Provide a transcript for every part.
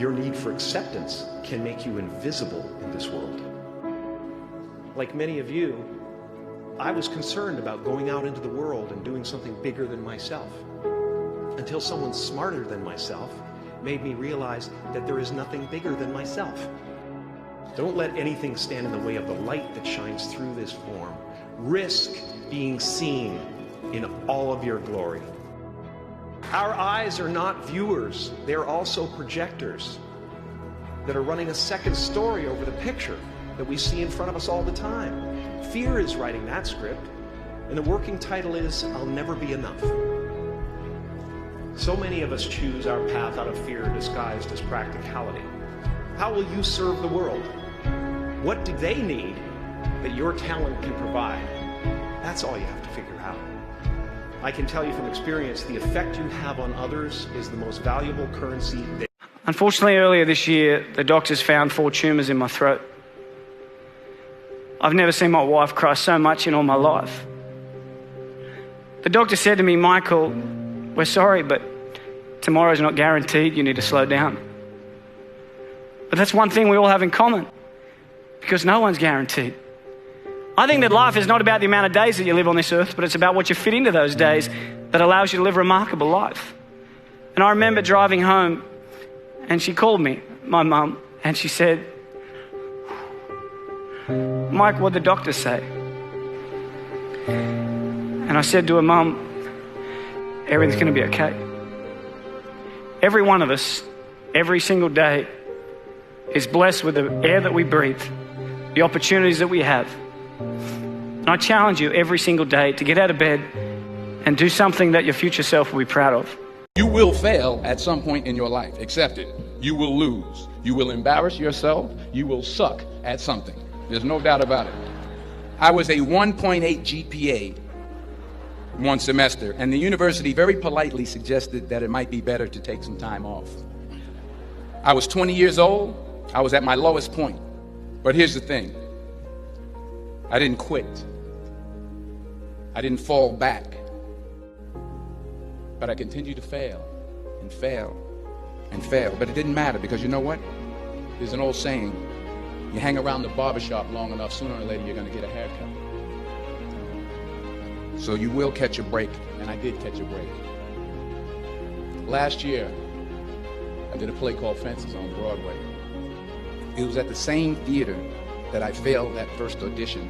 Your need for acceptance can make you invisible in this world. Like many of you, I was concerned about going out into the world and doing something bigger than myself, until someone smarter than myself made me realize that there is nothing bigger than myself. Don't let anything stand in the way of the light that shines through this form. Risk being seen in all of your glory. Our eyes are not viewers, they're also projectors that are running a second story over the picture that we see in front of us all the time. Fear is writing that script, and the working title is, I'll Never Be Enough. So many of us choose our path out of fear disguised as practicality. How will you serve the world? What do they need that your talent can provide? That's all you have to figure out. I can tell you from experience, the effect you have on others is the most valuable currency. Unfortunately, earlier this year, the doctors found 4 tumors in my throat. I've never seen my wife cry so much in all my life. The doctor said to me, Michael, we're sorry, but tomorrow's not guaranteed. You need to slow down. But that's one thing we all have in common, because no one's guaranteed. I think that life is not about the amount of days that you live on this earth, but it's about what you fit into those days that allows you to live a remarkable life. And I remember driving home, and she called me, my mum, and she said, Mike, what'd the doctor say? And I said to her, Mum, everything's going to be okay. Every one of us, every single day, is blessed with the air that we breathe, the opportunities that we have. And I challenge you every single day to get out of bed and do something that your future self will be proud of. You will fail at some point in your life. Accept it. You will lose. You will embarrass yourself. You will suck at something. There's no doubt about it. I was a 1.8 GPA one semester, and the university very politely suggested that it might be better to take some time off. I was 20 years old. I was at my lowest point. But here's the thing. I didn't quit. I didn't fall back. But I continued to fail and fail and fail. But it didn't matter, because you know what? There's an old saying, you hang around the barbershop long enough, sooner or later you're going to get a haircut. So you will catch a break, and I did catch a break. Last year, I did a play called Fences on Broadway. It was at the same theater that I failed that first audition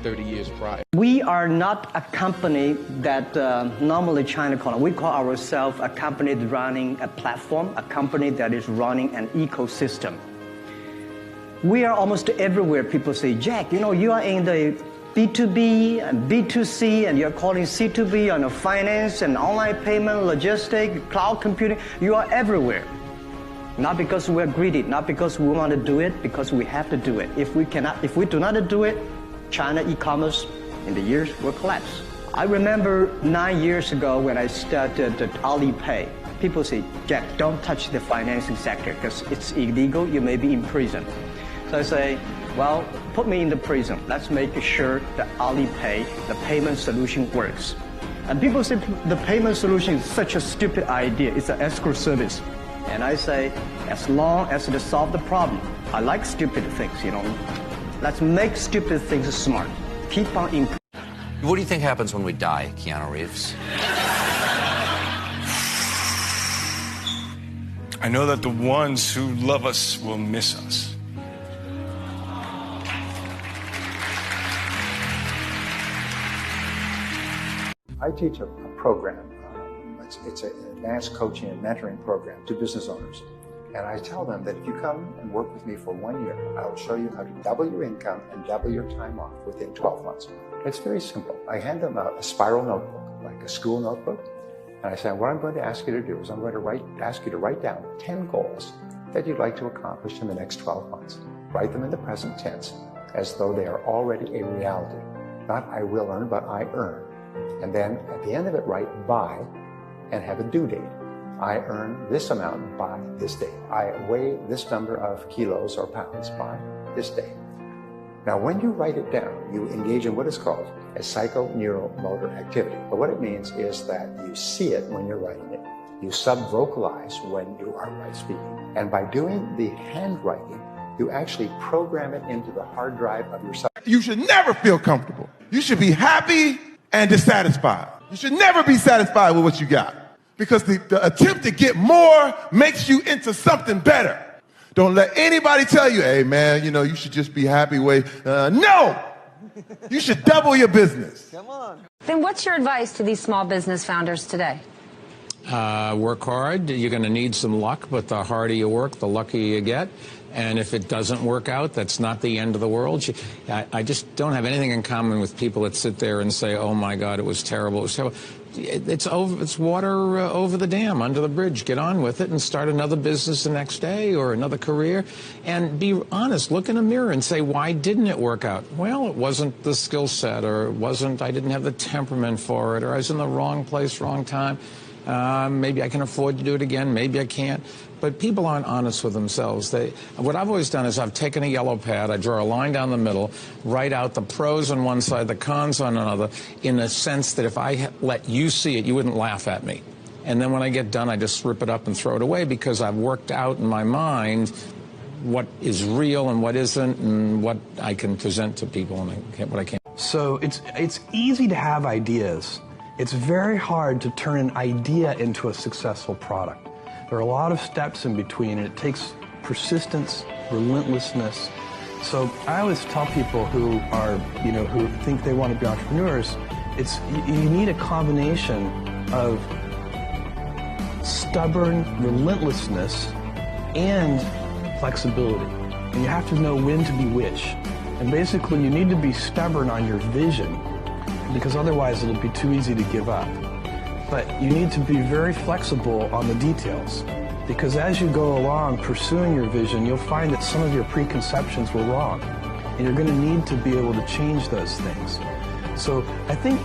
30 years prior. We are not a company that normally China call it. We call ourselves a company that's running a platform, a company that is running an ecosystem. We are almost everywhere. People say, Jack, you know, you are in the B2B and B2C, and you're calling C2B on the finance and online payment, logistics, cloud computing. You are everywhere. Not because we're greedy, not because we want to do it, because we have to do it. If we do not do it, China e-commerce in the years will collapse. I remember 9 years ago when I started at Alipay, people say, Jack, don't touch the financing sector because it's illegal, you may be in prison. So I say, well, put me in the prison. Let's make sure that Alipay, the payment solution, works. And people say the payment solution is such a stupid idea. It's an escrow service. And I say, as long as they solve the problem, I like stupid things, you know. Let's make stupid things smart. Keep on improving. What do you think happens when we die, Keanu Reeves? I know that the ones who love us will miss us. I teach a program. It's an advanced coaching and mentoring program to business owners. And I tell them that if you come and work with me for 1 year, I'll show you how to double your income and double your time off within 12 months. It's very simple. I hand them out a spiral notebook, like a school notebook. And I say, what I'm going to ask you to do is I'm going to ask you to write down 10 goals that you'd like to accomplish in the next 12 months. Write them in the present tense as though they are already a reality. Not I will earn, but I earn. And then at the end of it, write by and have a due date. I earn this amount by this date. I weigh this number of kilos or pounds by this date. Now, when you write it down, you engage in what is called a psychoneuromotor activity. But what it means is that you see it when you're writing it. You sub-vocalize when you are right speaking. And by doing the handwriting, you actually program it into the hard drive of your subconscious. You should never feel comfortable. You should be happy and dissatisfied. You should never be satisfied with what you got. Because the attempt to get more makes you into something better. Don't let anybody tell you, hey man, you know, you should just be happy no! You should double your business. Come on. Then what's your advice to these small business founders today? Work hard. You're going to need some luck, but the harder you work, the luckier you get. And if it doesn't work out, that's not the end of the world. I just don't have anything in common with people that sit there and say, oh my God, it was terrible. It was terrible. It's water over the dam, under the bridge. Get on with it and start another business the next day or another career. And be honest, look in a mirror and say, why didn't it work out? Well, it wasn't the skill set, or I didn't have the temperament for it, or I was in the wrong place, wrong time. Maybe I can afford to do it again, maybe I can't. But people aren't honest with themselves. What I've always done is I've taken a yellow pad, I draw a line down the middle, write out the pros on one side, the cons on another, in a sense that if I let you see it, you wouldn't laugh at me. And then when I get done, I just rip it up and throw it away, because I've worked out in my mind what is real and what isn't, and what I can present to people and what I can't. So it's easy to have ideas. It's very hard to turn an idea into a successful product. There are a lot of steps in between, and it takes persistence, relentlessness. So I always tell people who are, who think they want to be entrepreneurs, you need a combination of stubborn relentlessness and flexibility. And you have to know when to be which. And basically, you need to be stubborn on your vision, because otherwise it'll be too easy to give up. But you need to be very flexible on the details, because as you go along pursuing your vision, you'll find that some of your preconceptions were wrong, and you're going to need to be able to change those things. So I think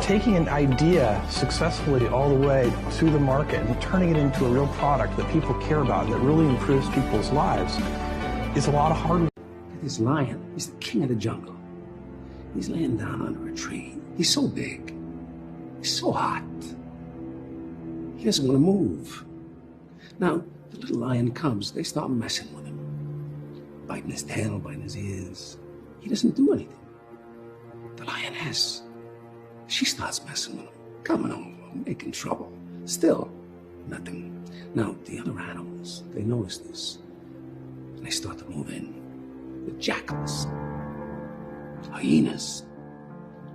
taking an idea successfully all the way to the market and turning it into a real product that people care about and that really improves people's lives is a lot of hard work. This lion, he's the king of the jungle. He's laying down under a tree. He's so big. He's so hot. He doesn't want to move. Now, the little lion cubs, they start messing with him. Biting his tail, biting his ears. He doesn't do anything. The lioness, she starts messing with him. Coming over, making trouble. Still, nothing. Now, the other animals, they notice this. And they start to move in. The jackals, hyenas,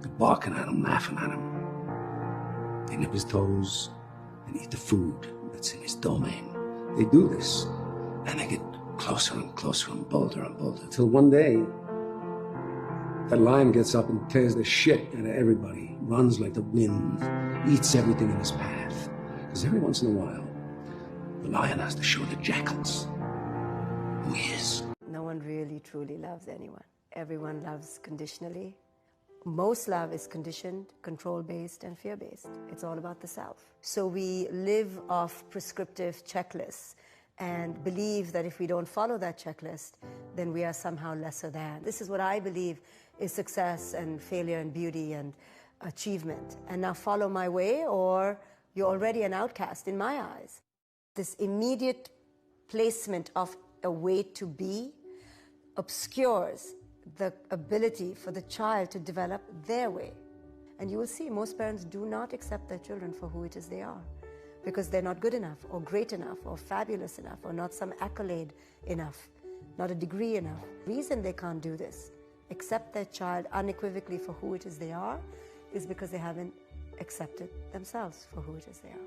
they're barking at him, laughing at him. They nip his toes and eat the food that's in his domain. They do this, and they get closer and closer and bolder, till one day, that lion gets up and tears the shit out of everybody, runs like the wind, eats everything in his path. Because every once in a while, the lion has to show the jackals who he is. No one really truly loves anyone. Everyone loves conditionally. Most love is conditioned, control-based, and fear-based. It's all about the self. So we live off prescriptive checklists and believe that if we don't follow that checklist, then we are somehow lesser than. This is what I believe is success and failure and beauty and achievement. And now follow my way, or you're already an outcast in my eyes. This immediate placement of a way to be obscures the ability for the child to develop their way. And you will see most parents do not accept their children for who it is they are, because they're not good enough or great enough or fabulous enough or not some accolade enough, not a degree enough. The reason they can't do this, accept their child unequivocally for who it is they are, is because they haven't accepted themselves for who it is they are.